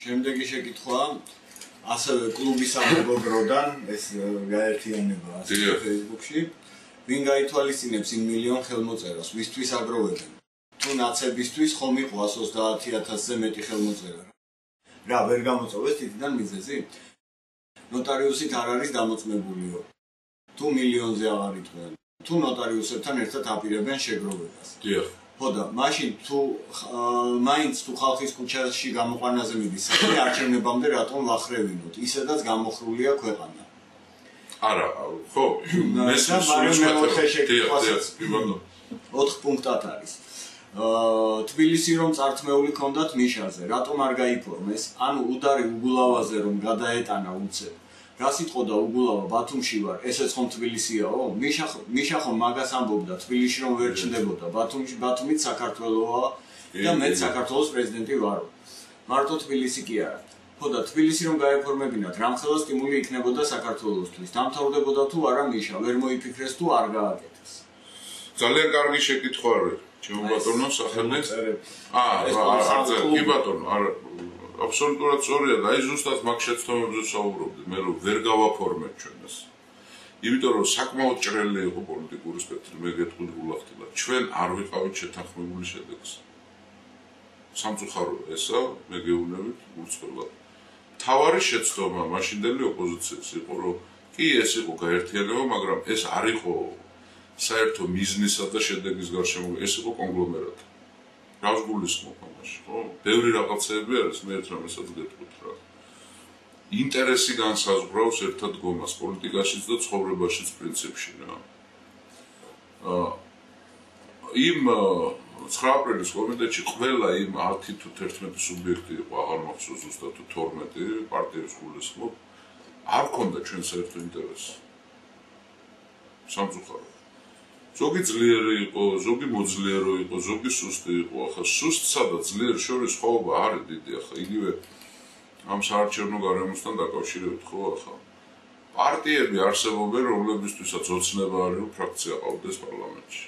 შემდეგი შეკითხვაა ასევე კლუბის ამბობროდან ეს გაერთიანება Facebook-ში ვინ გაითვალისწინებს იმ მილიონ ხელმოწერას ვისთვის აგროვებენ თუ ნაცებისთვის ხომ იყო 130,000-ზე მეტი ხელმოწერა რა ვერ გამოწოვეს თითიდან მიზეზი ნოტარიუსით არ არის დამოწმებულიო თუ მილიონზე აღარ იტყვიან თუ ნოტარიუსებთან ერთად აპირებენ შეგროვებას დიახ ხოდა მაშინ თუ მაინც თუ ხალხის ქუჩაში გამოყვანაზე მიდის საქმე არჩევნებამდე რატომ ვახრევინოთ ისედაც გამოხრულია ქვეყანა არა ხო ოთხ პუნქტად არის თბილისი რომ წართმეული ქონდათ მიშაზე რატომ არ გაიფორმეს ანუ უდარი უგულავაზე რომ გადაეტანა უცებ რა სიტყოდა უგულავა ბათუმში ვარ ესეც ხომ თბილისიაო მიშა ხომ მაგას ამბობდა თბილისში რომ ვერ ჩნდებოდა ბათუმით საქართველოა და მეც საქართველოს პრეზიდენტი ვარო მარტო თბილისი კი არა ხოდა თბილისი რომ გაეფორმებინათ რამხელა სტიმული იქნებოდა საქართველოსთვის დამთავრდებოდა თუ არა მიშა ვერ მოიფიქრეს თუ არ გააკეთეს ძალიან კარგი შეკითხვა არის ჩემო ბატონო სახელი კი ბატონო არა აბსოლუტურად სწორია და აი ზუსტად მაგ შეცდომებზე საუბრობდი მე რომ ვერ გავაფორმებ ჩვენს იმიტომ რომ საკმაოდ ჭრელი იყო პოლიტიკური სპექტრი მე გეტყვი გულახდილად ჩვენ არ ვიყავით შეთანხმებული შედეგს სამწუხარო ესა მე გეუბნებით გულწრფელად თავარი შეცდომა მაშინდელი ოპოზიციის იყო რომ კი ეს იყო გაერთიანება მაგრამ ეს არ იყო საერთო მიზნისა და შედეგის გარშემო ეს იყო კონგლომერატი რას გულისხმობ ამაში ხო ბევრი რაღაცები არის მე ერთ რამესაც გეტყვით რა ინტერესი განსაზღვრავს ერთად გომას პოლიტიკაშიც და ცხოვრებაშიც პრინციპში რა იმ 9 აპრილის კომიტეტში ყველა იმ 10 თუ 11 სუბიექტი იყო აღარ მახსოვს ზუსტად თუ 12 პარტიებს გულისხმობ არ ქონდა ჩვენ საერთო ინტერესი სამწუხარო ზოგი ძლიერი იყო, ზოგი მოძლიერო იყო, ზოგი სუსტი იყო. ახლა სუსტსა და ძლიერ შორის ხვაობა არის დიდი. ახლა იგივე ამ საარჩევნო გარემოსთან დაკავშირებით ხო ახლა პარტიები არსებობენ, რომლებისთვისაც ოცნება არის, რომ ფრაქცია ყავდეს პარლამენტში.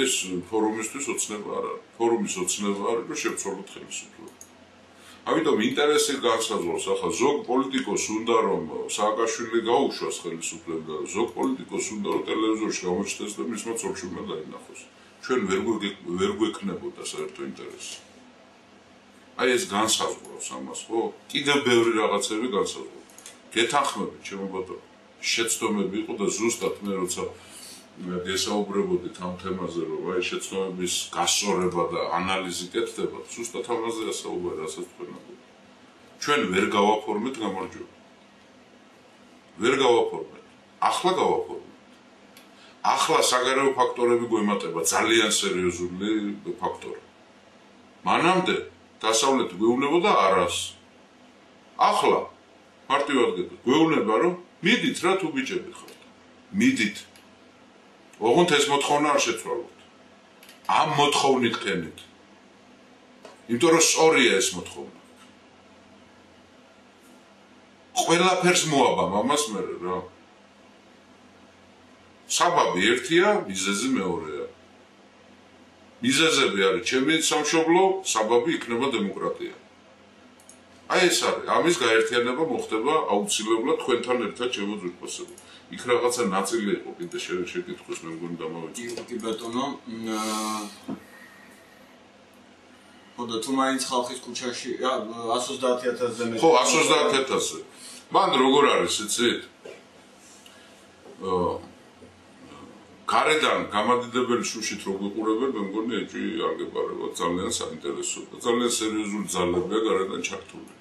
ეს ფორუმისთვის ოცნება არ არის. ფორუმის ოცნება არის, რომ შევცვალოთ ხელისუფლება. ამიტომ ინტერესი განსაზღვრავს ახლა ზოგ პოლიტიკოს უნდა რომ სააკაშვილი გაუშვას ხელისუფლება და ზოგ პოლიტიკოს უნდა რომ ტელევიზორში გამოჩნდეს და მისმა ცოლ-შვილმა დაინახოს. ჩვენ ვერ გვექნებოდა საერთო ინტერესი. აი ეს განსაზღვრავს ამას ხო? კიდევ ბევრი რაღაცები განსაზღვრავს. გეთანხმებით ჩემო ბატონო. შეცდომები იყო და ზუსტად მე როცა გესაუბრებოდით ამ თემაზე რომ აი შეცდომების გასწორება და ანალიზი კეთდება ზუსტად ამაზე ასაუბარი რასაც თქვენ ამბობთ ჩვენ ვერ გავაფორმეთ გამარჯვება ვერ გავაფორმეთ ახლა გავაფორმეთ ახლა საგარეო ფაქტორები გვემატება ძალიან სერიოზული ფაქტორი მანამდე დასავლეთი გვეუბნებოდა არას ახლა მარტივად გეტყვით გვეუბნება რომ მიდით რა თუ ბიჭები ხართ მიდით ოღონდ ეს მოთხოვნა არ შეცვალოთ. ამ მოთხოვნით ქენით. იმიტომ რომ სწორია ეს მოთხოვნა. ყველაფერს მოაბამ ამას მე რა. საბაბი ერთია, მიზეზი მეორეა. მიზეზები არის ჩემი სამშობლო, საბაბი იქნება დემოკრატია. აი ეს არის. ამის გაერთიანება მოხდება აუცილებლად თქვენთან ერთად ჩემო ძვირფასებო. იქ რაღაცა ნაწილი იყო კიდე შეკითხვის მე მგონი დამავიწყდა. კი ბატონო. ხოდა თუ მაინც ხალხის ქუჩაში 130,000-ზე მეტი. ხო, 130,000-ზე. მან როგორ არის, იცით? გარედან გამადიდებელი შუშით რო გვიყურებენ, მე მგონი ეჭვი არ გეპარება, ძალიან საინტერესო და ძალიან სერიოზული ძალებია გარედან ჩართული.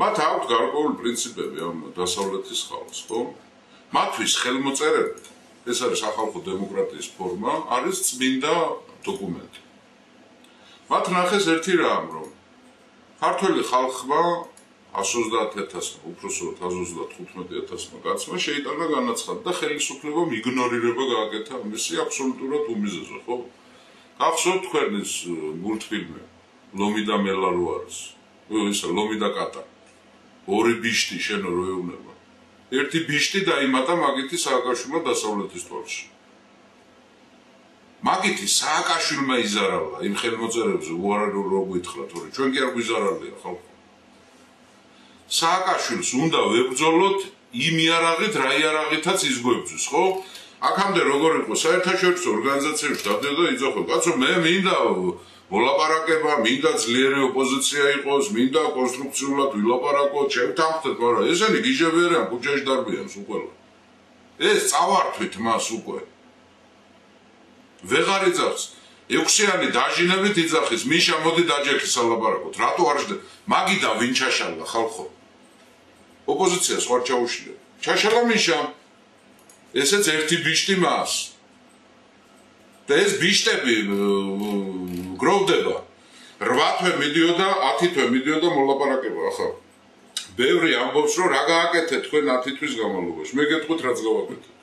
მათ აქვთ გარკვეული პრინციპები ამ დასავლეთის ხალხს, ხო? მათთვის ხელმოწერები, ეს არის სახალხო დემოკრატიის ფორმა, არის წმინდა დოკუმენტი. მათ ნახეს ერთი რამ, რომ ქართველი ხალხმა 130,000-მა, უпроსოდ 135,000-მა კაცმა შეიტანა განაცხადი და ხელისუფლებამ იგნორირება გააკეთა მისი აბსოლუტურად უმიზეზო, ხო? გახსოვთ თქვენ ის მულტფილმი ლომი და მელა რო არის. ისა ლომი და კატა. ორი ბიშტი შენო რო ეუბნება. ერთი ბიშტი დაიმატა მაგითი სააკაშვილმა დასავლეთის თვალში. მაგითი სააკაშვილმა იზარალა იმ ხელმოწერებზე უარადო რო გითხრათ, თორე ჩვენ კი არ გვიზარალია ხალხო. სააკაშვილს უნდა ვებრძოლოთ იმ იარაღით, რა იარაღითაც ისგვებძვის, ხო? აქამდე როგორ იყო საერთაშორისო ორგანიზაციებში დადიოდა იძახო, კაცო, მე მინდა მოლაპარაკება, მინდა ძლიერი ოპოზიცია იყოს, მინდა კონსტრუქციულად ვილაპარაკოთ, შევთანხმდეთ, მაგრამ ესენი გიჟები არიან, ქუჩაში დარბიან უკვე. ეს წავართვით მას უკვე. ვეღარ იძახს. 6-იანი დაჟინებით იძახის, მიშა მოდი დაჯექი სალაპარაკოთ. რატო არ შედა? მაგიდან ვინ ჩაშალა ხალხო? ოპოზიციას ხარ ჩაუშლია. ჩაშალა მიშა. ესეც ერთი ბიშტი მას. და ეს ბიშტები გროვდება. 8 თვე მიდიოდა, 10 თვე მიდიოდა მოლაპარაკება, ახლა. ბევრი ამბობს, რომ რა გააკეთეთ თქვენ 10 თვის განმავლობაში. მე გეტყვით რაც გავაკეთეთ.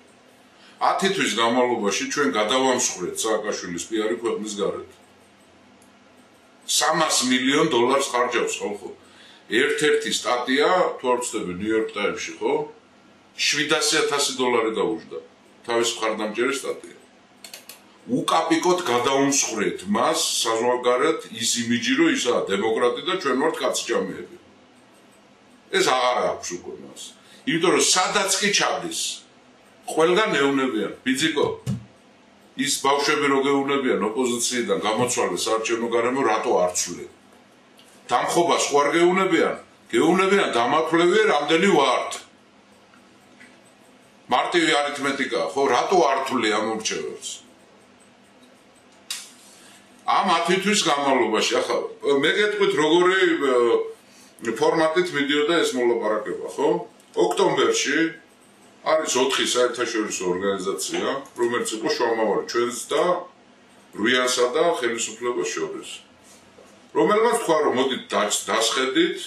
10 თვის განმავლობაში ჩვენ გადავამსხვრეთ სააკაშვილის პიარი ქვეყნის გარეთ. $300 მილიონ ხარჯავს ხალხო. ერთ-ერთი სტატია, თუ არ ვცდები, New York Times-ში, ხო? $700,000 დაუჯდა. თავის მხარდამჭერი სტატია. უკაპიკოდ გადაუმსხვრეთ მას საზღვარგარეთ ის იმიჯი, რომ ისაა დემოკრატი და ჩვენ ვართ კაცჭამეები. ეს აღარ აქვს უკვე მას. იმიტომ რომ სადაც კი ჩადის, ყველგან ეუნებიან, ბიძიკო. ის ბავშვები რო გეუნებიან ოპოზიციიდან გამოცვალეს საარჩევნო გარემო, რატო არ ცვლენ? დამხობას ხო არ გეუნებიან? გეუნებიან დამათვლევი რამდენი ვართ. მარტივი არითმეტიკაა, ხო, რატო არ თვლი ამ მორჩეველს? ამ 10 თვის განმავლობაში, ახლა მე გეტყვით როგორი ფორმატით მიდიოდა ეს მოლაპარაკება, ხო? ოქტომბერში არის 4 საერთაშორისო ორგანიზაცია, რომელიც იყო შუამავალი ჩვენს და რუიანსა და ხელისუფლებას შორის. რომელმაც თქვა, რომ მოდით დასხედით,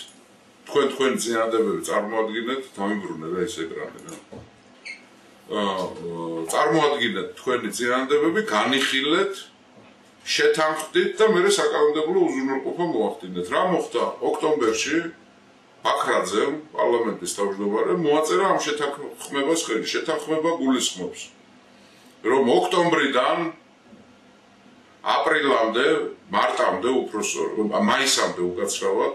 თქვენ წინადადებები წარმოადგინეთ, დამიბრუნე რა ეს ეკრანი რა. წარმოადგინეთ თქვენი წინადადებები, განიხილეთ, შეთანხმდით და მერე საკანონმდებლო უზრუნველყოფა მოახდინეთ. რა მოხდა? ოქტომბერში ბაქრაძემ, პარლამენტის თავმჯდომარემ, მოაწერა ამ შეთანხმებას ხელი. შეთანხმება გულისხმობს, რომ ოქტომბრიდან აპრილამდე, მარტამდე მაისამდე უკაცრავად,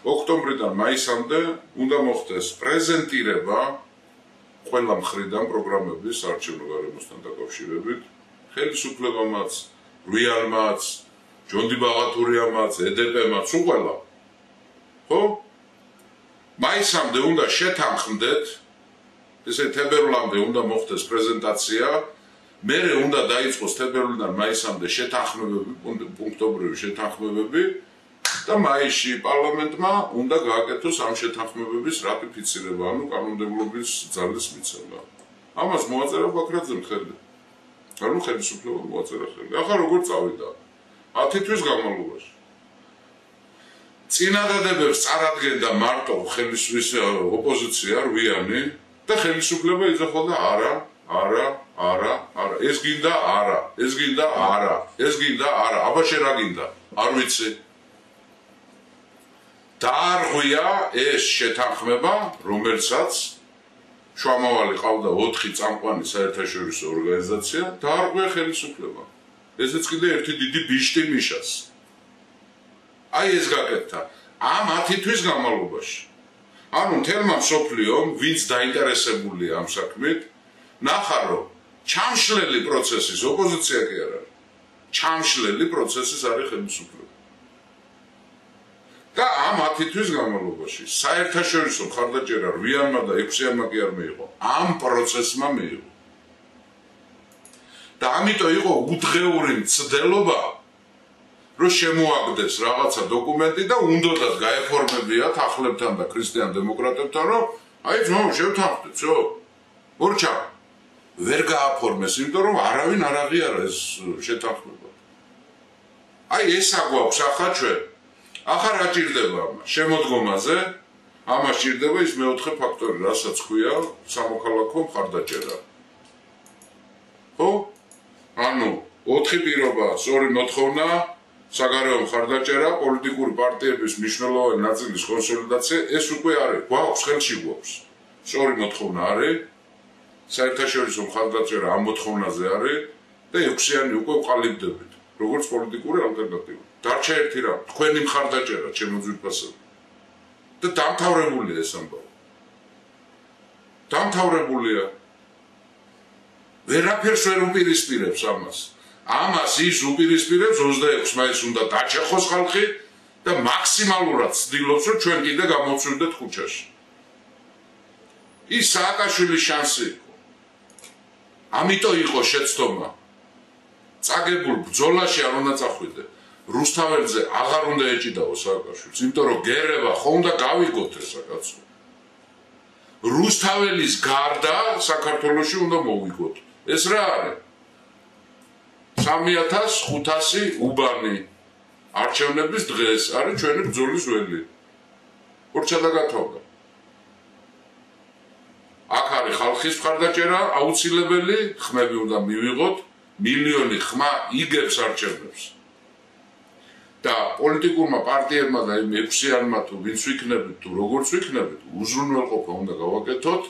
ოქტომბრიდან მაისამდე უნდა მოხდეს პრეზენტირება ყველა მხრიდან პროგრამების საარჩევნო გარემოსთან დაკავშირებით, ხელისუფლებამაც, რუიანმაც, ჯონდი ბაღათურიამაც, ედეპემაც, უყველა. ხო? მაისამდე უნდა შეთანხმდეთ, ესე თებერვლამდე უნდა მოხდეს პრეზენტაცია, მერე უნდა დაიწყოს თებერვლიდან მაისამდე შეთანხმებები, პუნქტობრივი შეთანხმებები და მაისში პარლამენტმა უნდა გააკეთოს ამ შეთანხმებების რატიფიცირება, ანუ კანონმდებლობის ძალის მიცემა. ამას მოაწერა ბაქრაძემ ხელი. ანუ ხელისუფლება მოაწერა ხელი. ახლა როგორ წავიდა? 10 თვის განმავლობაში. წინადადებებს წარადგენდა მარტო ხელისუფლის ოპოზიცია, რუიანი და ხელისუფლება იძახოდა არა, ეს გინდა არა, ეს გინდა არა, ეს გინდა არა, აბა შენ რა გინდა? არ ვიცი. დაარღვია ეს შეთანხმება, რომელსაც შუამავალი ყავდა 4 წამყვანი საერთაშორისო ორგანიზაცია, დაარღვია ხელისუფლება. ესეც კიდე ერთი დიდი ბიშტი მიშას. აი ეს გაკეთდა ამ 10 თვის განმავლობაში. ანუ მთელმა მსოფლიომ, ვინც დაინტერესებულია ამ საქმით, ნახა რომ ჩამშლელი პროცესის ოპოზიცია კი არ არის. ჩამშლელი პროცესის არის ხელისუფლება. და ამ 10 თვის განმავლობაში საერთაშორისო მხარდაჭერა რუიანმა და 6-იანმა კი არ მიიღო. ამ პროცესმა მიიღო. და ამიტომ იყო უდღეური მცდელობა, რომ შემოაგდეს რაღაცა დოკუმენტი და უნდათ გაეფორმებიათ ახლებთან და ქრისტიან დემოკრატებთან, რომ აი ძმაო შევთანხმდეთ, ხო? მორჩა ვერ გააფორმეს, იმიტომ რომ არავინ არ აღიარა ეს შეთანხმება. აი ესა გვაქვს ახლა ჩვენ. ახლა რა ჭირდება ამას? შემოდგომაზე ამას ჭირდება ის მეოთხე ფაქტორი, რასაც ქვია სამოქალაქო მხარდაჭერა. ხო? ანუ 4 პირობა, 2 მოთხოვნა, საგარეო მხარდაჭერა, პოლიტიკური პარტიების მნიშვნელოვანი ნაწილის კონსოლიდაცია, ეს უკვე არის, გვაქვს, ხელში გვაქვს. 2 მოთხოვნა არის, საერთაშორისო მხარდაჭერა ამ მოთხოვნაზე არის და 6-იანი უკვე ვყალიბდებით, როგორც პოლიტიკური ალტერნატივა. დარჩა ერთი რამ, თქვენი მხარდაჭერა, ჩემო ძვირფასები. და დამთავრებულია ეს ამბავი. დამთავრებულია. ვერაფერს ვერ უპირისპირებს ამას. ამას ის უპირისპირებს 26 მაისს უნდა დაჩეხოს ხალხი და მაქსიმალურად ცდილობს, რომ ჩვენ კიდე გამოვცვლიდეთ ქუჩაში. ის სააკაშვილის შანსი იყო. ამიტომ იყო შეცდომა. წაგებულ ბრძოლაში არ უნდა წახვიდე. რუსთაველზე აღარ უნდა ეჭიდაო სააკაშვილს, იმიტომ რომ გერევა ხო უნდა გავიგოთ ეს საკაცო. რუსთაველის გარდა საქართველოში უნდა მოვიგოთ. ეს რა არის? 3500 უბანი არჩევნების დღეს არის ჩვენი ბრძოლის ველი. ორჩა და გათავდა. აქ არის ხალხის მხარდაჭერა აუცილებელი, ხმები უნდა მივიღოთ, მილიონი ხმა იგებს არჩევნებს. და პოლიტიკურმა პარტიებმა და იმ 6-ანმა თუ ვინც ვიქნებით თუ როგორც ვიქნებით, უზრუნველყოფა უნდა გავაკეთოთ,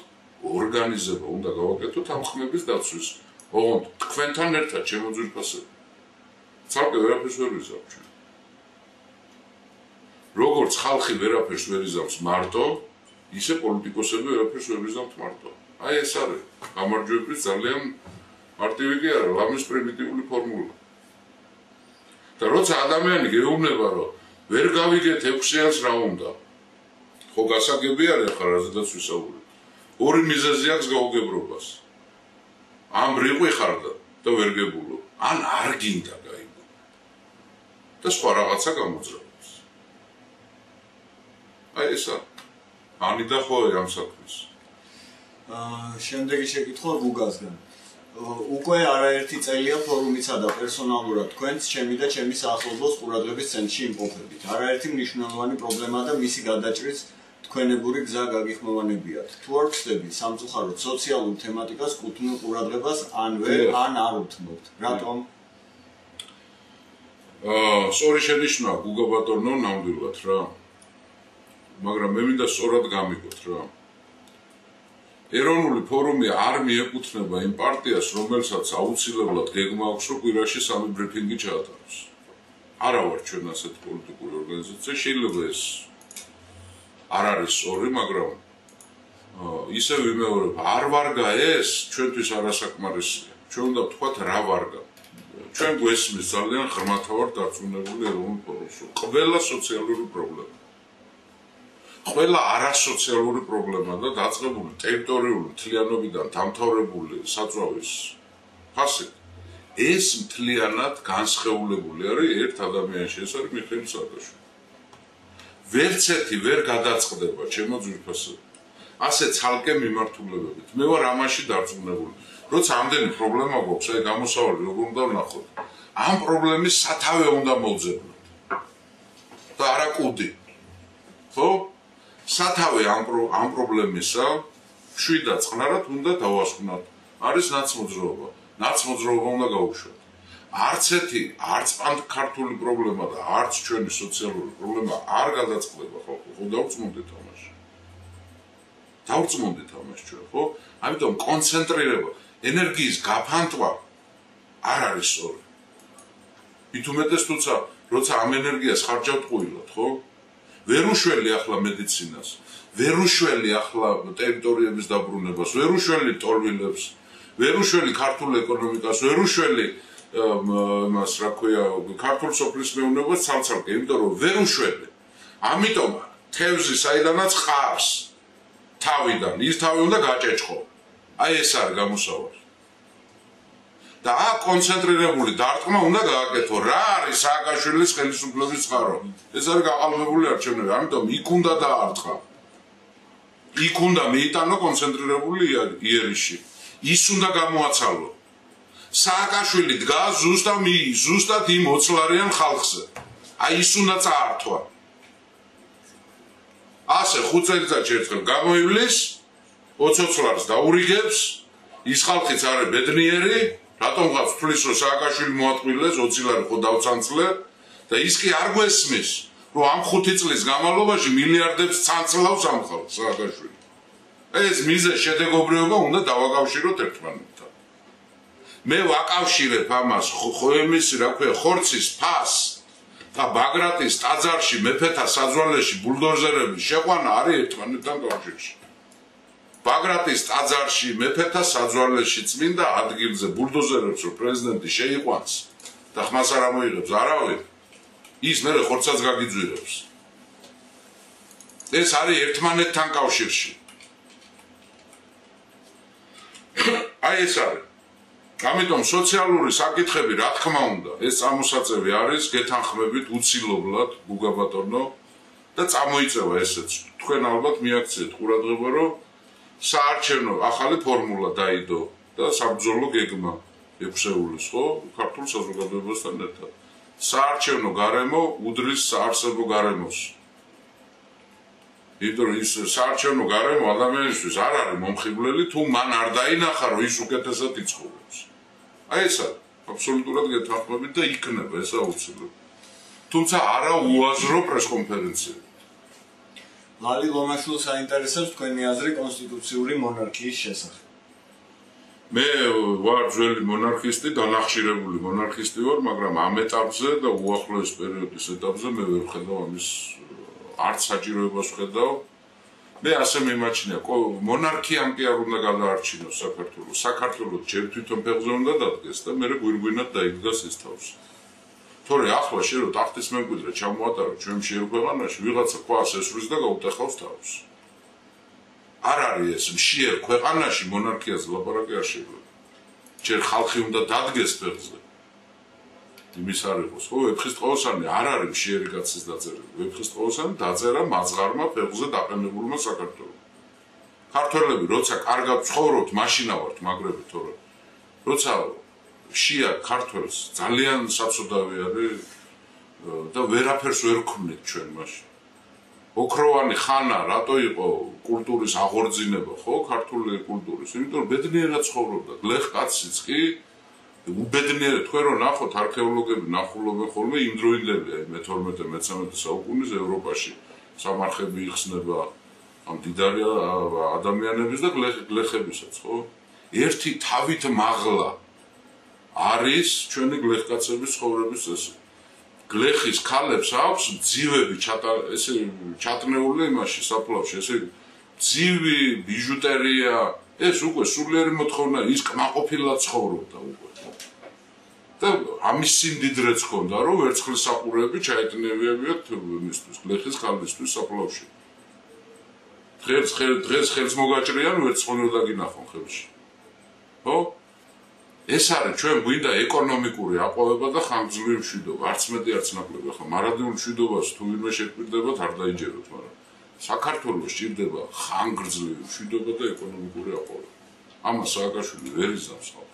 ორგანიზება უნდა გავაკეთოთ ამ ხმების დაცვის. ოღონდ თქვენთან ერთად ჩემო ძვირფასები. ცალკე ვერაფერს ვერ ვიზამთ. როგორც ხალხი ვერაფერს ვერ იზამს მარტო, ისე პოლიტიკოსები ვერაფერს ვერ ვიზამთ მარტო. აი ეს არის გამარჯვების ძალიან მარტივი კი არა, ლამის პრიმიტიული ფორმულა. და როცა ადამიანი გეუბნება, რომ ვერ გავიგეთ 6-ანს რა უნდა. ხო გასაგები არის ახლა რაზედაც ვისაუბრებ. ორი მიზეზი აქვს გაუგებრობას. ამ რიყვი ხარ და ვერ გებულო. ან არ გინდა გაიგო. და სხვა რაღაცა გამოძრაობს. აი ესა. ანიდა ხო ამ საქმეს. შემდეგი შეკითხვა გუგასგან. უკვე არაერთი წელია ფორუმისა და პერსონალურად თქვენს ჩემი და ჩემი საახლობლოს ყურადღების ცენტრში იმყოფებით. არაერთი მნიშვნელოვანი პრობლემა და მისი გადაჭრის თქვენებური გზა გაგიხმოვანებიათ. თუ არ ხდებით სამწუხაროდ სოციალურ თემატიკას კუთვნილ ყურადღებას ან ვერ ან არ უთმობთ. რატომ? სწორი შენიშვნა გუგა ბატონო ნამდვილად რა. მაგრამ მე მინდა სწორად გამიგოთ რა. ეროვნული ფორუმი არ მიეკუთვნება იმ პარტიას, რომელსაც აუცილებლად გეგმა აქვს, რომ კვირაში 3 ბრიფინგი ჩაატაროს. არა ვარ ჩვენ ასეთი პოლიტიკური ორგანიზაცია, შეიძლება ეს არ არის სწორი, მაგრამ ისე ვიმეორებ, არ ვარგა ეს ჩვენთვის არასაკმარისია. ჩვენ უნდა ვთქვათ რა ვარგა. ჩვენ გვესმის ძალიან ღრმათავარ დარწმუნებული ეროვნულ ფორუმს, ყველა სოციალური პრობლემა. ყველა არასოციალური პრობლემა და დაწყებული ტერიტორიული მთლიანობიდან დამთავრებული საწვავის ფასი ეს მთლიანად განსხეულებული არის ერთ ადამიანში, ეს არის მიხეილ სააკაშვილი. ვერც ერთი ვერ გადაწყდება ჩემო ძვირფასები. ასე ცალკე მიმართულებებით. მე ვარ ამაში დარწმუნებული. როცა ამდენი პრობლემა გვაქვს, აი გამოსავალი როგორ უნდა ვნახოთ. ამ პრობლემის სათავე უნდა მოვძებნოთ. და არა კუდი. ხო? სათავე ამ პრობლემისა შვიდად წყნარად უნდა დავასხვნათ. არის ნაცმოძრაობა. ნაცმოძრაობა უნდა გაუშვათ. არც ერთი, არც პანქართული პრობლემა და არც ჩვენი სოციალური პრობლემა არ გადაწყდება ხალხო. ხო დავწმუნდით ამაში. დავწმუნდით ამაში ჩვენ, ხო? ამიტომ კონცენტრირება, ენერგიის გაფანტვა არ არის სწორი. მით უმეტეს თუცა, როცა ამ ენერგიას ხარჯავთ ყვილად, ხო? ვერ უშველი ახლა მედიცინას, ვერ უშველი ახლა ტერიტორიების დაბრუნებას, ვერ უშველი ტორვილებს, ვერ უშველი ქართულ ეკონომიკას, ვერ უშველი მას რა ქვია, ქართულ სოფლის მეურნეობას ცალ-ცალკე, იმიტომ რომ ვერ უშველი. ამიტომ თევზი საიდანაც ყარს თავიდან, ის თავი უნდა გაჭეჭყო. აი ეს არის გამოსავალი. და აქ კონცენტრირებული დარტყმა უნდა გააკეთო. რა არის სააკაშვილის ხელისუფლების წყარო? ეს არის გაყალბებული არჩევნები, ამიტომ იქ უნდა დაარტყა. იქ უნდა მიიტანო კონცენტრირებული იერიში. ის უნდა გამოაცალო. სააკაშვილი დგას ზუსტად იმ ოცლარიან ხალხზე. აი ის უნდა წაართვა. ასე 5 წელიწადში ერთხელ გამოივლის, 20 ოცლარს დაურიგებს, ის ხალხიც არის ბედნიერი, რატომღაც თulis რომ სააკაშვილი მოატყვილეს 20 ლარი ხო დავცანცლე და ის კი არ გვესმის, რომ ამ 5 წლის განმავლობაში მილიარდებს ცანცლავს ამ ხალხს სააკაშვილი. ეს მიზეზ შედეგობრიობა უნდა დავაკავშიროთ ერთმანეთთან. მე ვაკავშირებ ამას ხოემის რა ქვია ხორცის ფას და ბაგრატის ტაძარში მეფეთა საძვალეში ბულდოზერების შეყვანა არის ერთმანეთთან კავშირში. ბაგრატის ტაძარში მეფეთა საძვალეში წმინდა ადგილზე ბულდოზერებს რო პრეზიდენტი შეიყვანს და ხმას არ ამოიღებს არავინ, ის მერე ხორცაც გაგიძვირებს. ეს არის ერთმანეთთან კავშირში. აი ეს არის. ამიტომ სოციალური საკითხები, რა თქმა უნდა, ეს წამოსაწევი არის გეთანხმებით უცილობლად გუგა ბატონო და წამოიწევა ესეც. თქვენ ალბათ მიაქციეთ ყურადღება, რომ საარჩევნო ახალი ფორმულა დაიდო და საბრძოლო გეგმა ექვსეულის, ხო, ქართულ საზოგადოებასთან ერთად. საარჩევნო გარემო უდრის საარსებო გარემოს. იმიტომ ის საარჩევნო გარემო ადამიანისთვის არ არის მომხიბვლელი, თუ მან არ დაინახა, რომ ის უკეთესად იცხოვრებს. აი ეს არის აბსოლუტურად გეთანხმებით და იქნება ეს აუცილებლად. თუმცა არა უაზრო პრესკონფერენციები. ლალი ლომაშვილს აინტერესებს თქვენი აზრი კონსტიტუციური მონარქიის შესახებ. მე ვარ ძველი მონარქისტი, დანახშირებული მონარქისტი ვარ, მაგრამ ამ ეტაპზე და უახლოეს პერიოდის ეტაპზე მე ვერ ვხედავ ამის არც საჭიროებას ვხედავ. მე ასე მიმაჩნია, მონარქიამ კი არ უნდა გადაარჩინოს საქართველოს. საქართველოს ჯერ თვითონ ფეხზე უნდა დადგეს და მერე გვირგვინად დაიდგას ეს თავში. თორე ახლა შენ რო ტახტის მემკვიდრე ჩამოატარო ჩვენ შენ ქვეყანაში, ვიღაცა ქვას ესვრის და გაუტეხავს თავს. არ არის ეს მშიერ ქვეყანაში მონარქიაზე ლაპარაკი არ შეიძლება. ჯერ ხალხი უნდა დადგეს ფეხზე. იმის არ იყოს, ხო, ვეფხისტყაოსანი არ არის მშიერი კაცის დაწერილი. ვეფხისტყაოსანი დაწერა მაძღარმა ფეხზე დაყენებულმა საქართველოს. ქართველები როცა კარგად ცხოვრობთ, მაშინა ვართ მაგრები, თორე როცა შია ქართველს ძალიან საწოდავი არის და ვერაფერს ვერ ქმნით ჩვენ მაშინ. ოქროვანი ხანა რატო იყო კულტურის აღორძინება, ხო, ქართული კულტურის? იმიტომ რომ ბედნიერად ცხოვრობდა. გლეხ კაციც კი უბედნიერად, თქვენ რო ნახოთ არქეოლოგები ნახულობენ ხოლმე იმდროინდელი მე-12-მე-13 საუკუნის ევროპაში სამარხები იხსნება ამ დიდარი ადამიანების და გლეხებისაც, ხო? ერთი თავით მაღლა არის ჩვენი გლეხკაცების ცხოვრების წესი. გლეხის ქალებს აქვს ძივები ესე ჩატნეული იმაში საფლავში, ესე ძივი, ბიჟუტერია, ეს უკვე სულიერი მოთხოვნა, ის კმაყოფილად ცხოვრობდა უკვე. და ამის სიმდიდრეც ჰქონდა, რომ ვერცხლის საყურეები ჩაეტნევიებიათ იმისთვის, გლეხის ქალისთვის საფლავში. დღეს ხელს მოგაჭრიან, ვერცხლი უნდა გინახონ ხელში. ხო? ეს არის ჩვენ გვინდა ეკონომიკური აყვავება და ხანგრძლივი მშვიდობა, არც მეტი არც ნაკლები. ახლა მარადიულ მშვიდობას თუ ვინმე შეგვირდებათ, არ დაიჯეროთ, მაგრამ საქართველოს სჭირდება ხანგრძლივი მშვიდობა და ეკონომიკური აყვავება. ამას სააკაშვილი ვერ იზამს ხალხი.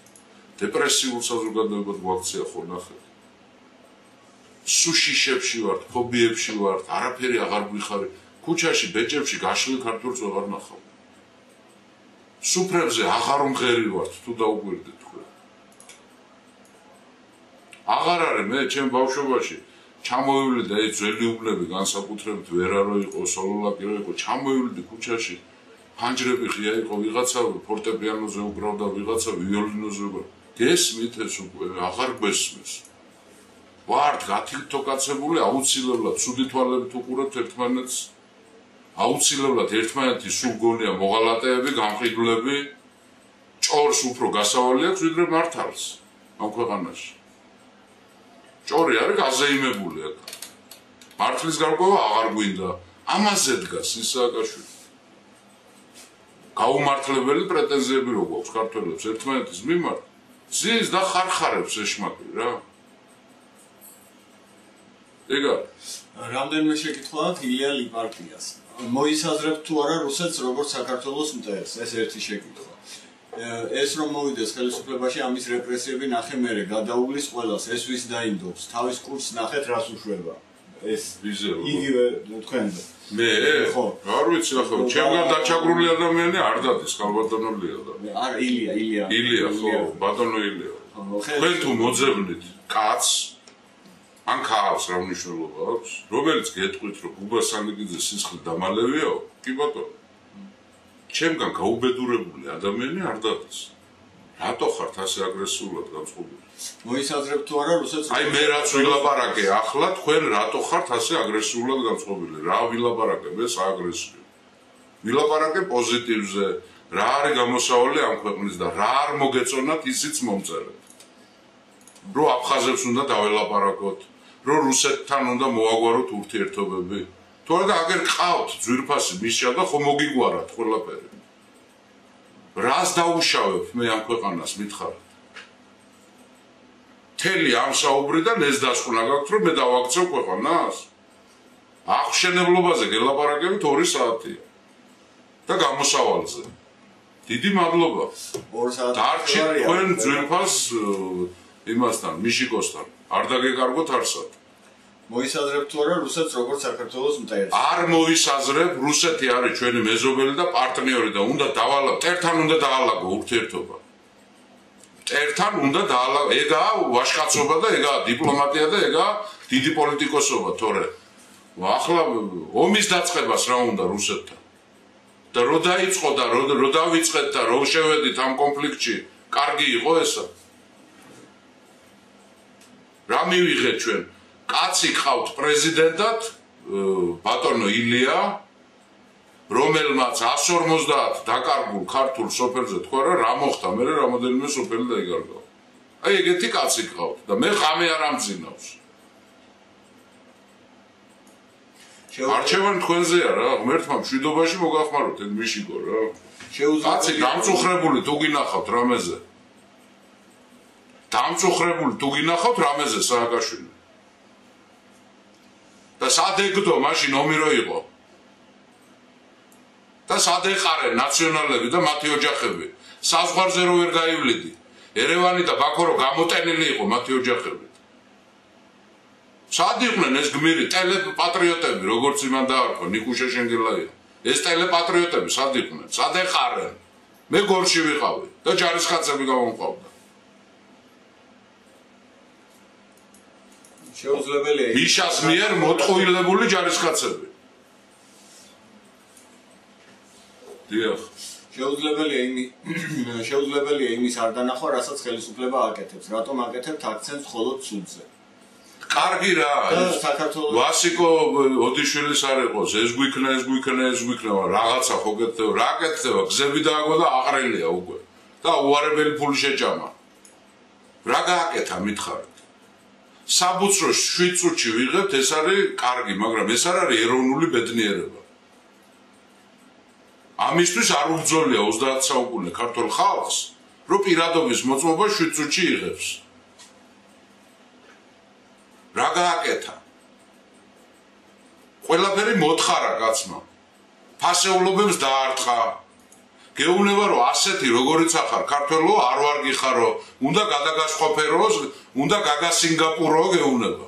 დეპრესიულ საზოგადოებად გვაქცია ხო ნახეთ. სუშიშებში ვართ, ფობიებში ვართ, არაფერი აღარ გვიხარი. ქუჩაში, ბეჭებში გაშლილ ქართველს აღარ ნახავ. სუფრებზე აღარ მღერი ვართ, თუ დაუგვირდით თქვენ. აღარ არის მე ჩემ ბავშვობაში ჩამოვივლი და ეს ძველი უბნები განსაკუთრებით ვერარო იყო, სოლოლაკი რო იყო, ჩამოვივლი ქუჩაში, ფანჯრები ღია იყო, ვიღაცა ფორტეპიანოზე უკრავდა, ვიღაცა ვიოლინოზე უკრავდა. გესმით ეს უკვე აღარ გვესმის. ვართ გათითოკაცებული, აუცილებლად ცუდი თვალებით უყურებთ ერთმანეთს. აუცილებლად ერთმანეთი სულ გონია მოღალატეები, გამყიდვლები, ჭორს უფრო გასავალი აქვს ვიდრე მართალს ამ ქვეყანაში. ჭორი არის გაზეიმებული აქ. მართლის გარკვევა აღარ გვინდა. ამაზე დგას ის სააკაშვილი. გაუმართლებელი პრეტენზიები რო გვაქვს ქართველებს ერთმანეთის მიმართ, ზის და ხარხარებს ეშმაკი რა. ეგა რამდენიმე შეკითხვა აქვს ილია ლიპარტიას. მოისაზრებთ თუ არა რუსეთს როგორც საქართველოს მტერს? ეს ერთი შეკითხვა. ეს რომ მოვიდეს ხელისუფლებაში, ამის რეპრესიები ნახე მერე გადაუვლის ყველას, ეს ვის დაინდობს? თავის კურსს ნახეთ რას უშვება. ეს იგივე თქვენზე. მე ხო არ ვიცი ახლა ჩემგან დაჩაგრული ადამიანი არ დადის ხალბატონო ლია და არა ილია ხო ბატონო ილია თქვენ თუ მოძებნით კაცს ან ქალს რა მნიშვნელობა აქვს რომელიც გეტყვით რომ გუგა სანიგიძე სისხლი დამალევიაო კი ბატონო ჩემგან გაუბედურებული ადამიანი არ დადის რატო ხართ ასე აგრესიულად განწყობილი? მოისაზრებთ თუ არა რუსეთს? აი მე რაც ვილაპარაკე ახლა თქვენ რატო ხართ ასე აგრესიულად განწყობილი? რა ვილაპარაკებ ეს აგრესია? ვილაპარაკე პოზიტივზე, რა არის გამოსავალი ამ ქვეყნის და რა არ მოგეწონათ ისიც მომწერეთ. Რომ აფხაზებს უნდა დაველაპარაკოთ, რომ რუსეთთან უნდა მოაგვაროთ ურთიერთობები. თუ არა აგერ ყავთ ძვირფასი მისშა და ხომ მოგიგვარათ ყველაფერი. რას დაუშავებ მე ამ ქვეყანას მითხარით? მთელი ამ საუბრიდან ეს დასკვნა გაქვთ რომ მე დავაქცევ ქვეყანას? აღშენებლობაზე გელაპარაკებით 2 საათია და გამოსავალზე. დიდი მადლობა. 2 საათი. დარჩით თქვენ ძვირფას იმასთან, მიშიკოსთან. არ დაგეკარგოთ არსად. მოისაზრებთ თუ არა რუსეთს როგორც საქართველოს მტერს? არ მოისაზრებ, რუსეთი არის ჩვენი მეზობელი და პარტნიორი და უნდა მტერთან უნდა დაალაგო ურთიერთობა. მტერთან უნდა დაალაგო, ეგაა ვაჟკაცობა და ეგაა დიპლომატია და ეგაა დიდი პოლიტიკოსობა, თორე ახლა ომის დაწყებას რა უნდა რუსეთთან? და რო დაიწყო და რო დავიწყეთ და რო შევედით ამ კონფლიქტში, კარგი იყო ესა? რა მივიღეთ ჩვენ? კაცი ყავთ პრეზიდენტად ბატონო ილია, რომელმაც 150 დაკარგულ ქართულ სოფელზე თქვა რა მოხდა, მე რამოდენიმე სოფელი დაიკარგა. აი ეგეთი კაცი ყავთ და მე ღამე არ ამძინავს. არჩევანი თქვენზეა რა, ღმერთმა მშვიდობაში მოგახმაროთ ეგ მიშიკო რა. კაცი დამწუხრებული თუ გინახავთ რამეზე. დამწუხრებული თუ გინახავთ რამეზე სააკაშვილი. და სად ეგდო მაშინ ომი რო იყო? და სად ეყარენ ნაციონალები და მათი ოჯახები? საზღვარზე რო ვერ გაივლიდი. ერევანი და ბაქო რო გამოტენილი იყო მათი ოჯახები. სად იყვნენ ეს გმირი ტელეპატრიოტები, როგორც იმან დაარქვა ნიკუშა შენგელაია. ეს ტელეპატრიოტები სად იყვნენ? სად ეყარენ? მე გორში ვიყავი და ჯარისკაცები გამომყავდა. შეუძლებელია მიშას მიერ მოტყუილებული ჯარისკაცები. დიახ. შეუძლებელია იმის არ დანახვა, რასაც ხელისუფლება აკეთებს. რატომ აკეთებთ აქცენტს მხოლოდ ცუდზე? კარგი რა, საქართველოს ვასიკო ოდიშვილის არ იყოს, ეს გვიქნა, რაღაცა ხო გეთდება, რა გეთდება, გზები დააგო და აყრელია უკვე. და უარებელი ფული შეჭამა. რა გააკეთა მითხარით? საბუთრო 7 წუთში ვიღებთ, ეს არის კარგი, მაგრამ ეს არ არის ეროვნული ბედნიერება. ამისთვის არ უბრძოლია 30 საუკუნე ქართულ ხალხს, რომ პირადობის მოწმობა 7 წუთში იღებს. რა გააკეთა? ყველაფერი მოთხარა კაცმა. ფასეულობებს დაარტყა. გეუბნება რომ ასეთი როგორიც ახარ ქართველო არ ვარ გიხარო, უნდა გადაგასყოფეროს, უნდა გაგასინგაპურო გეუბნება.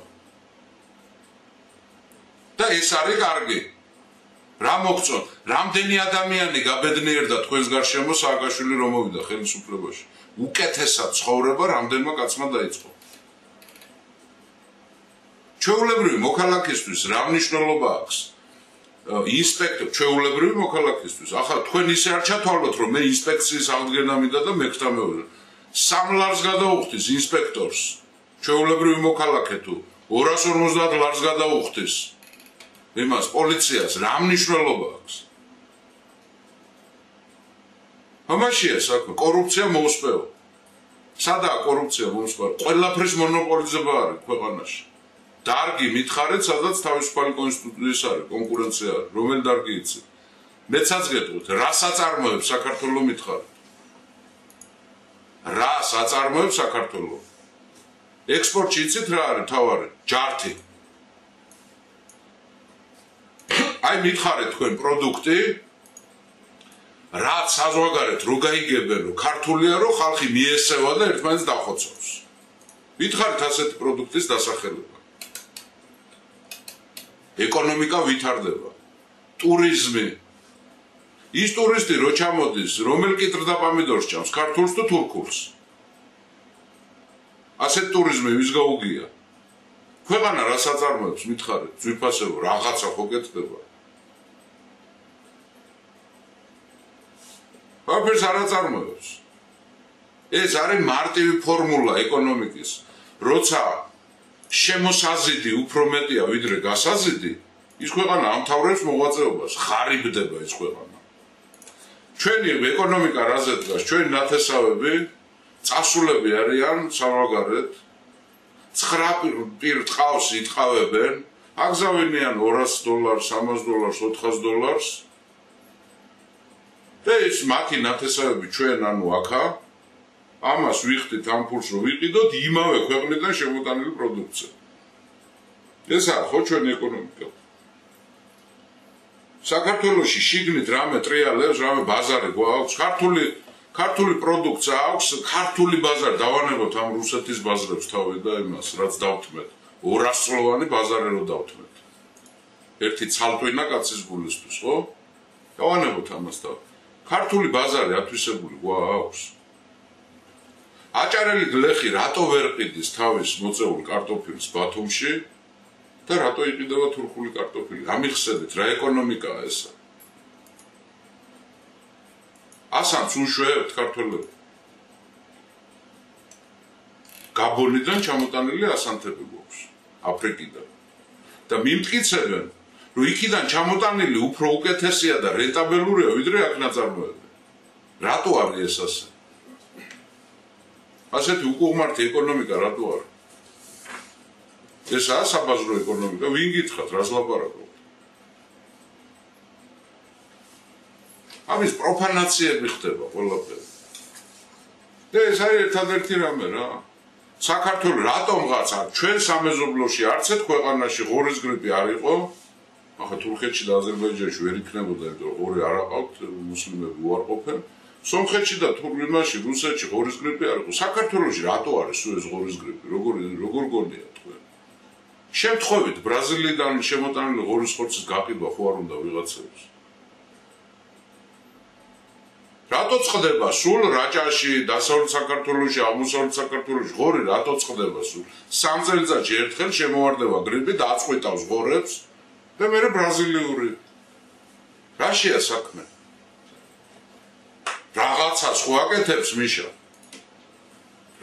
და ეს არის კარგი. რა მოგწონ? რამდენი ადამიანი გაბედნიერდა თქვენს გარშემო სააკაშვილი რომ მოვიდა ხელისუფლებაში? უკეთესად ცხოვრება რამდენმა კაცმა დაიწყო. ჩვეულებრივი მოქალაქისთვის რა მნიშვნელობა აქვს? ინსპექტორ ჩვეულებრივი მოქალაქისთვის. ახლა თქვენ ისე არ ჩათვალოთ რომ მე ინსპექციის აღდგენა მინდა და მე ხთამეორე. 3 ლარს გადაუხდის ინსპექტორს. ჩვეულებრივი მოქალაქე თუ 250 ლარს გადაუხდის იმას პოლიციას რა მნიშვნელობა აქვს? ამაშია საქმე, კორუფცია მოუსპეო. სადაა კორუფცია მოუსპეო? ყველაფრის მონოპოლიზება არის ქვეყანაში. დარგი მითხარით, სადაც თავისუფალი კონსტიტუციის არის, კონკურენცია არის, რომელი დარგი იცი? მეცაც გეტყვით, რა საწარმოებს საქართველოს მითხარით? რა საწარმოებს საქართველოს? ექსპორტში იცით რა არის თავარი? ჯართი. აი მითხარით თქვენ პროდუქტი, რაც საზღვარგარეთ რო გაიგებენ, რომ ქართულია, რომ ხალხი მიესევა და ერთმანეთს დახოცავს. მითხარით ასეთი პროდუქტის დასახელება. ეკონომიკა ვითარდება. ტურიზმი. ის ტურისტი რო ჩამოდის, რომელ კიტრდა პამიდორს ჭამს, ქართულს თუ თურქულს? ასეთ ტურიზმი ვის გაუგია? ქვეყანა რა საწარმოებს მითხარით, ძვირფასებო, რაღაცა ხო გეთდება. ვაფერს არ აწარმოებს. ეს არის მარტივი ფორმულა ეკონომიკის. როცა შემოსაზიდი უფრო მეტია ვიდრე გასაზიდი, ის ქვეყანა ამთავრებს მოღვაწეობას, ხარიბდება ეს ქვეყანა. ჩვენი ეკონომიკა რაზე დგას? ჩვენი ნათესავები წასულები არიან სამაგარეთ, 9 პირ ტყავს იტყავებენ, აგზავინიან $200, $300, $400 და ეს მათი ნათესავები ჩვენ ანუ აქა ამას ვიხდით ამ ფულს რომ ვიყიდოთ იმავე ქვეყნიდან შემოტანილი პროდუქცია. ესაა ხო ჩვენი ეკონომიკა. საქართველოში შიგნით რამე ტრიალებს, რამე ბაზარი გვაქვს, ქართული პროდუქცია აქვს, ქართული ბაზარი დავანებოთ ამ რუსეთის ბაზრებს თავი და იმას, რაც დავთმეთ. 200 წლოვანი ბაზარი რო დავთმეთ. ერთი ცალტვინა კაცის გულისთვის, ხო? დავანებოთ ამას თავი. ქართული ბაზარი ათვისებული გვაქვს. აჭარელი გლეხი რატო ვერ ყიდის თავის მოწეულ კარტოფილს ბათუმში და რატო იყიდება თურქული კარტოფილი? ამიხსენეთ, რა ეკონომიკაა ესა? ასამს უშვებთ ქართველები. გაბონიდან ჩამოტანილი ასანთები გვაქვს, აფრიკიდან. და მიმტკიცებენ, რომ იქიდან ჩამოტანილი უფრო უკეთესია და რენტაბელურია, ვიდრე აქ ნაწარმოები. რატო არის ეს ასე? ასეთი უკუღმართი ეკონომიკა რატო არის? ესაა საბაზრო ეკონომიკა, ვინ გითხრათ, რას ლაპარაკობთ? ამის პროფანაციები ხდება ყველაფერი. და ეს არის ერთადერთი რამე რა. საქართველოს რატომღაცა ჩვენ სამეზობლოში არც ერთ ქვეყანაში ღორის გრიპი არ იყო, ახლა თურქეთში და აზერბაიჯანში ვერ იქნებოდა, იმიტომ რომ ღორი არ აყავთ, მუსლიმები უარყოფენ. სომხეთში და თურქეთში, რუსეთში ღორის გრიპი არ იყო. საქართველოში რატო არის ეს ღორის გრიპი? როგორ გონია თქვენ? შემთხვევით ბრაზილიიდან შემოტანილი ღორის ხორცის გაყიდვა ხო არ უნდა ვიღაცებს? რატო წყდება სულ რაჭაში, დასავლეთ საქართველოში, აღმოსავლეთ საქართველოში ღორი რატო წყდება სულ? 3 წელიწადში ერთხელ შემოვარდება გრიპი და აწყვეტავს ღორებს და მერე ბრაზილიური. რაშია საქმე? რაღაცას ხო აკეთებს მიშა?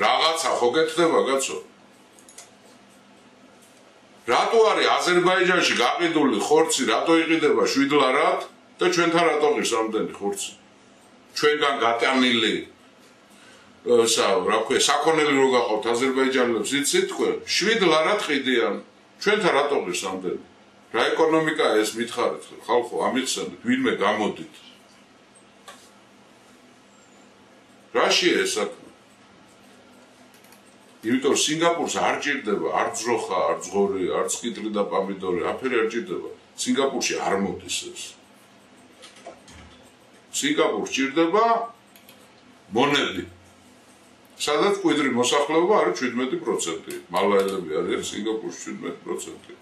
რაღაცა ხო გეთდება კაცო? რატო არის აზერბაიჯანში გაყიდული ხორცი, რატო იყიდება 7 ლარად და ჩვენთან რატო ღირს ამდენი ხორცი? ჩვენგან გატანილი რა ქვია, საქონელი რო გაყავთ აზერბაიჯანელებს, იცით თქვენ? 7 ლარად ყიდიან. ჩვენთან რატო ღირს ამდენი? რა ეკონომიკაა ეს მითხარით ხალხო, ამიხსენეთ, ვინმე გამოდით. რაშია ეს საქმე? იმიტომ სინგაპურს არ ჭირდება, არ ძროხა, არ ძღორი, არ წკიტრი და პამიდორი, აფერი არ ჭირდება. სინგაპურში არ მოდის ეს. სინგაპურს ჭირდება მონები. სადაც კვიდრი მოსახლეობა არის 17%. მალაელები არის სინგაპურში 17%.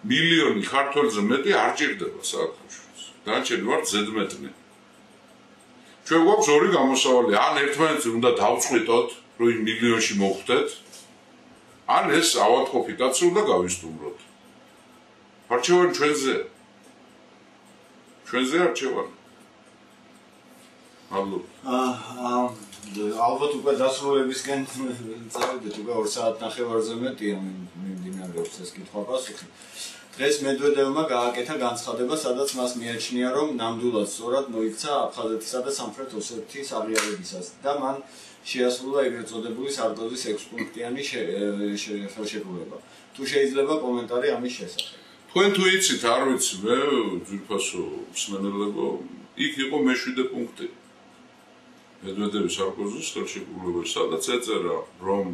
მილიონი ქართველზე მეტი არ ჭირდება საქმეში. დანარჩენი ვართ ზედმეტნი. ჩვენ გვაქვს ორი გამოსავალი, ან ერთმანეთს უნდა დავწყვიტოთ, რომ იმ მილიონში მოვხვდეთ, ან ეს ავადმყოფი კაცი უნდა გავისტუმროთ. არჩევანი ჩვენზე. ჩვენზე არჩევანი. ალბათ უკვე დასრულებისკენ წავიდეთ, უკვე 2 საათნახევარზე მეტია მიმდინარეობს ეს კითხვა-პასუხი. დღეს მედვედევმა გააკეთა განცხადება, სადაც მას მიაჩნია, რომ ნამდვილად სწორად მოიქცა აფხაზეთისა და სამხრეთ ოსეთის აღიარებისას და მან შეასრულა ეგრეთ წოდებული სარკოზის 6-პუნქტიანი ხელშეკრულება. თუ შეიძლება კომენტარი ამის შესახებ. თქვენ თუ იცით, არ ვიცი, მე ძვირფასო მსმენელებო, იქ იყო მე-7 პუნქტი. მედვედევის სარკოზის ხელშეკრულებაში, სადაც ეწერა, რომ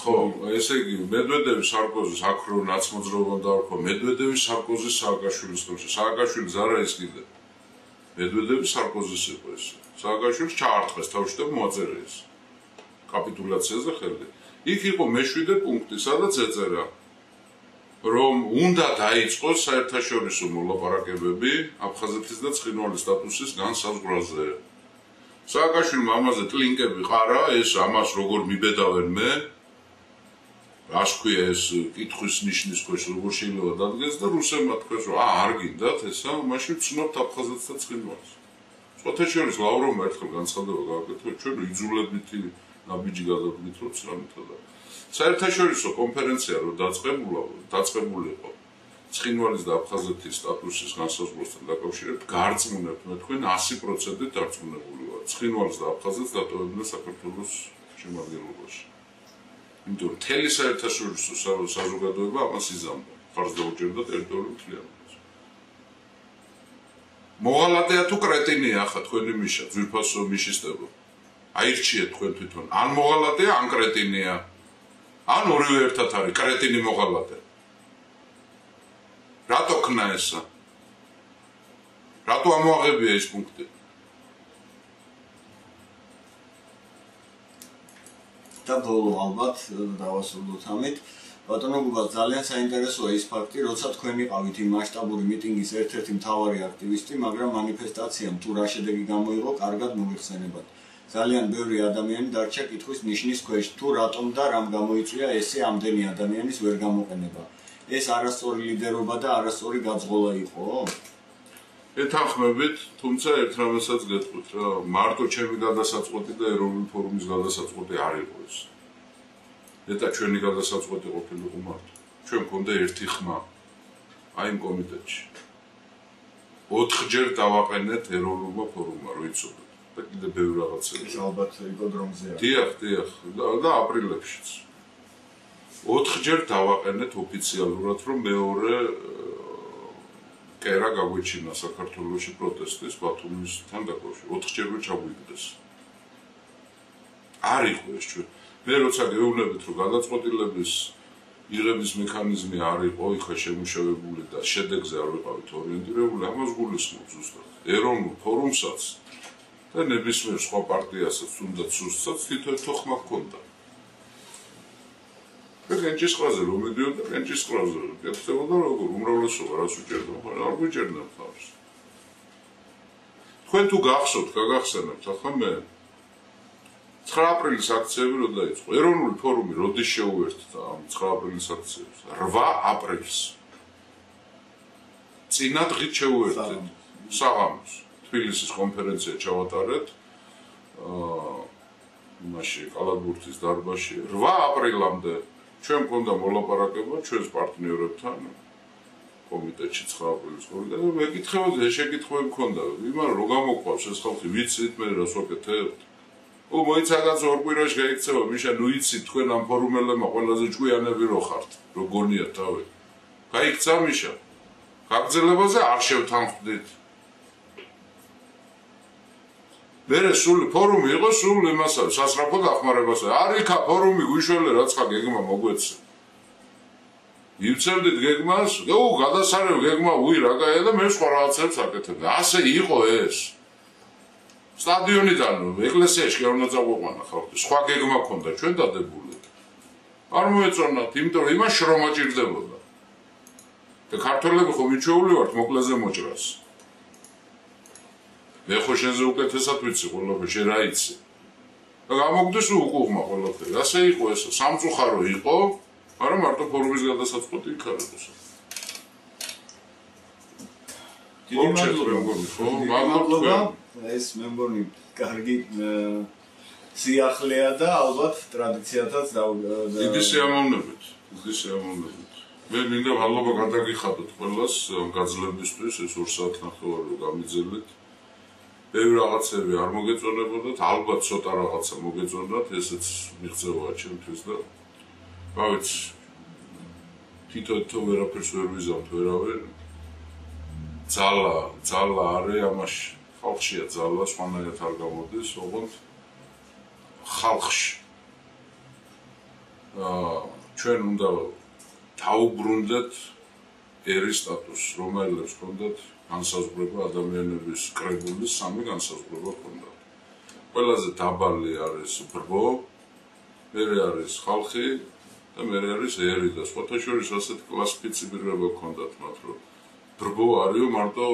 ხო, ესე იგი, მედვედევის სარკოზის აქ რო ნაცმოძრაობა დაარქვა, მედვედევის სარკოზის სააკაშვილის ხელში. სააკაშვილის არა ის კიდე. მედვედევის სარკოზის იყო ეს. სააკაშვილს ჩაარტყეს თავში და მოაწერა ეს. კაპიტულაციაზე ხელი. იქ იყო მე-7 პუნქტი, სადაც ეწერა, რომ უნდა დაიწყოს საერთაშორისო მოლაპარაკებები აფხაზეთის და ცხინვალის სტატუსის განსაზღვრაზე. სააკაშვილმა ამაზე ტლინკები ყარა, ეს ამას როგორ მიბედავენ მე, რას ქვია ეს კითხვის ნიშნის ქვეშ როგორ შეიძლება დადგეს და რუსებმა თქვეს, რომ არ გინდათ ესა, მაშინ ვცნობთ აფხაზეთს და ცხინვალს. სხვათა შორის ლავროვმა ერთხელ განცხადება გააკეთა, ჩვენ იძულებითი ნაბიჯი გადავგვითროთ რამეთა და საერთაშორისო კონფერენცია რო დაწყებულიყო ცხინვალის და აფხაზეთის სტატუსის განსაზღვრასთან დაკავშირებით გარწმუნებთ მე თქვენ 100%-ით დარწმუნებული ვარ. ცხინვალს და აფხაზეთს დატოვებდნენ საქართველოს შემადგენლობაში. იმიტომ მთელი საერთაშორისო საზოგადოება ამას იზამდა. ხარს დაუჭერდა ტერიტორიულ მთლიანობას. მოღალატეა თუ კრეტინია ახლა თქვენი მიშა, ძვირფასო მიშისტებო. აირჩიეთ თქვენ თვითონ, ან მოღალატეა, ან კრეტინია. ან ორივე ერთად არის კრეტინი მოღალატე. რატო ქნა ესა? რატო ამოაღებია ეს პუნქტი? და ბოლო ალბათ დავასრულოთ ამით. ბატონო გუბას ძალიან საინტერესოა ის ფაქტი, როცა თქვენ იყავით იმ მასშტაბური მიტინგის ერთ-ერთი მთავარი აქტივისტი, მაგრამ მანიფესტაციამ თუ რა შედეგი გამოიღო, კარგად მოიხსენებათ. ძალიან ბევრი ადამიანი დარჩა კითხვის ნიშნის ქვეშ, თუ რატომ და რამ გამოიწვია ესე ამდენი ადამიანის ვერ გამოყენება. ეს არასწორი ლიდერობა და არასწორი გაძღოლა იყო? ეთანხმებით, თუმცა ერთ რამესაც გეტყვით რა, მარტო ჩემი გადასაწყვეტი და ეროვნული ფორუმის გადასაწყვეტი არ იყო ეს. და ჩვენი გადასაწყვეტი ყოფილიყო მარტო. ჩვენ მქონდა ერთი ხმა აი იმ კომიტეტში. 4-ჯერ დავაყენეთ ეროვნულმა ფორუმმა, რო იცოდეთ. და კიდე ბევრი რაღაცები. ეს ალბათ იკოდრომზეა. დიახ, და აპრილებშიც. 4-ჯერ დავაყენეთ ოფიციალურად, რომ მეორე კერა გაგვეჩინა საქართველოში პროტესტის ბათუმისთან დაკავშირებით. 4-ჯერვე ჩაგვიგდეს. არ იყო ეს ჩვენ. მე როცა გეუბნებით, რომ გადაწყვეტილების იღების მექანიზმი არ იყო იქა შემუშავებული და შედეგზე არ ვიყავით ორიენტირებული, ამას გულისხმობ ზუსტად. ეროვნულ ფორუმსაც და ნებისმიერ სხვა პარტიასაც, თუნდაც სუსტსაც თითო ხმა ჰქონდა. გენჯის ყრაზე რომ მიდიოდა, გენჯის ყრაზე გეთხოვდა როგორ უმრავლესობა რას უჭერდა, მაგრამ არ გვიჭერდა მხარს. თქვენ თუ გახსოვთ, გაგახსენებთ, ახლა მე 9 აპრილის აქციები რო დაიწყო. ეროვნული ფორუმი როდის შეუერთდა ამ 9 აპრილის აქციებს? 8 აპრილს. წინა დღით შეუერთდით საღამოს. თბილისის კონფერენცია ჩავატარეთ. იმაში კალათბურთის დარბაზში 8 აპრილამდე ჩვენ მქონდა მოლაპარაკება ჩვენს პარტნიორებთან კომიტეტში 9 აპრილის კომიტეტში. მეკითხებოდი, შეკითხვები მქონდა. იმან რო გამოყვავს ეს ხალხი, ვიცით მე რას ვაკეთებთ? მოიცადაც ორ კვირაში გაიქცევა, მიშა, ნუ იცით თქვენ ამ ფორუმელებმა ყველაზე ჭკვიანები რო ხართ, რო გონიათ თავი. გაიქცა მიშა. გაგრძელებაზე არ შევთანხმდით. მერე სულ ფორუმი იყო სულ იმასა, სასწრაფო დახმარებასა. არ იქა ფორუმი გვიშველე რაცხა გეგმა მოგვეცე. ივცევდით გეგმას, გადასარევ გეგმა უი რა გაია და მე სხვა რაღაცებს აკეთებდი. ასე იყო ეს. სტადიონიდან ეკლესიაში არ უნდა წაგვიყვანა ხალხი. სხვა გეგმა ქონდა ჩვენ დადებული. არ მოეწონათ, იმიტომ რომ იმას შრომა ჭირდებოდა. და ქართველები ხომ მიჩვეული ვართ მოკლეზე მოჭრას. მე ხო შენზე უკეთესად ვიცი ყველაფერი, შენ რა იცი. და გამოგდეს უკუღმა ყველაფერი. ასე იყო ეს, სამწუხარო იყო, მაგრამ მარტო ფორუმის გადასაწყვეტი იქ არ იყო. მადლობა. ეს მე მგონი კარგი სიახლეა და ალბათ ტრადიციათაც დიდი სიამოვნებით. მე მინდა მადლობა გადაგიხადოთ ყველას გაძლეებისთვის ეს 2 საათნახევარი გამიძელეთ. ბევრი რაღაცები არ მოგეწონებოდათ, ალბათ ცოტა რაღაცა მოგეწონათ, ესეც მიღწევაა ჩემთვის და გავიც თვითონ ვერაფერს ვერ ვიზამთ ვერავინ. ძალა არის ამაში. ხალხშია ძალა, სხვანაირად არ გამოდის, ოღონდ ხალხში. ჩვენ უნდა დაუბრუნდეთ ერის სტატუსს, რომელებს ჰქონდათ განსაზღვრება ადამიანების კრებულის 3 განსაზღვრება ჰქონდათ. ყველაზე დაბალი არის ბრბო, მერე არის ხალხი და მერე არის ერი და სხვათა შორის ასეთი კლასიფიცირება ჰქონდათ მათ, რომ ბრბო არის მარტო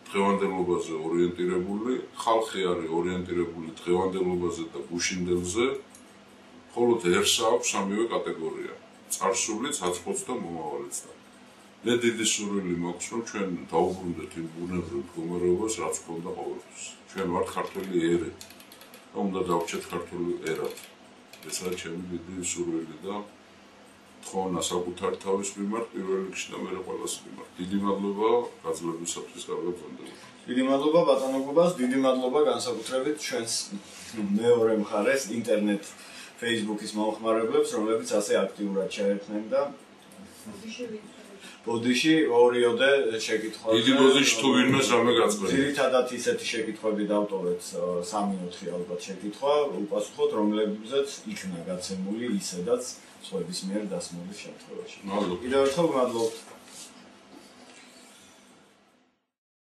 დღევანდელობაზე ორიენტირებული, ხალხი არის ორიენტირებული დღევანდელობაზე და გუშინდელზე, ხოლო ერს აქვს 3-ვე კატეგორია: წარსული, ცაცხვოც და მომავალიც. მე დიდი სურვილი მაქვს, რომ ჩვენ დავუბრუნდეთ იმ ბუნებრივ მდგომარეობას, რაც ჰქონდა ყოველთვის. ჩვენ ვართ ქართველი ერი. უნდა დავჭეთ ქართული ერად. ეს არის ჩემი დიდი სურვილი და თხოვნა საკუთარ თავის მიმართ პირველ რიგში და მერე ყველას მიმართ. დიდი მადლობა გაძლიერებისათვის გაგრძელდება. დიდი მადლობა ბატონობას, დიდი მადლობა განსაკუთრებით ჩვენს მეორე მხარეს ინტერნეტ Facebook-ის მომხმარებლებს, რომლებიც ასე აქტიურად ჩაერთნენ და ბოდიში ორიოდე შეკითხვა. დიდი ბოდიში თუ ვინმეს რამე გაწყდა. ძირითადად ისეთი შეკითხვები დავტოვეთ 3-4 ალბათ შეკითხვა, უპასუხოთ, რომლებზეც იქნა გაცემული ისედაც სხვების მიერ დასმული შემთხვევაში. მადლობა. კიდევ ერთხელ მადლობთ.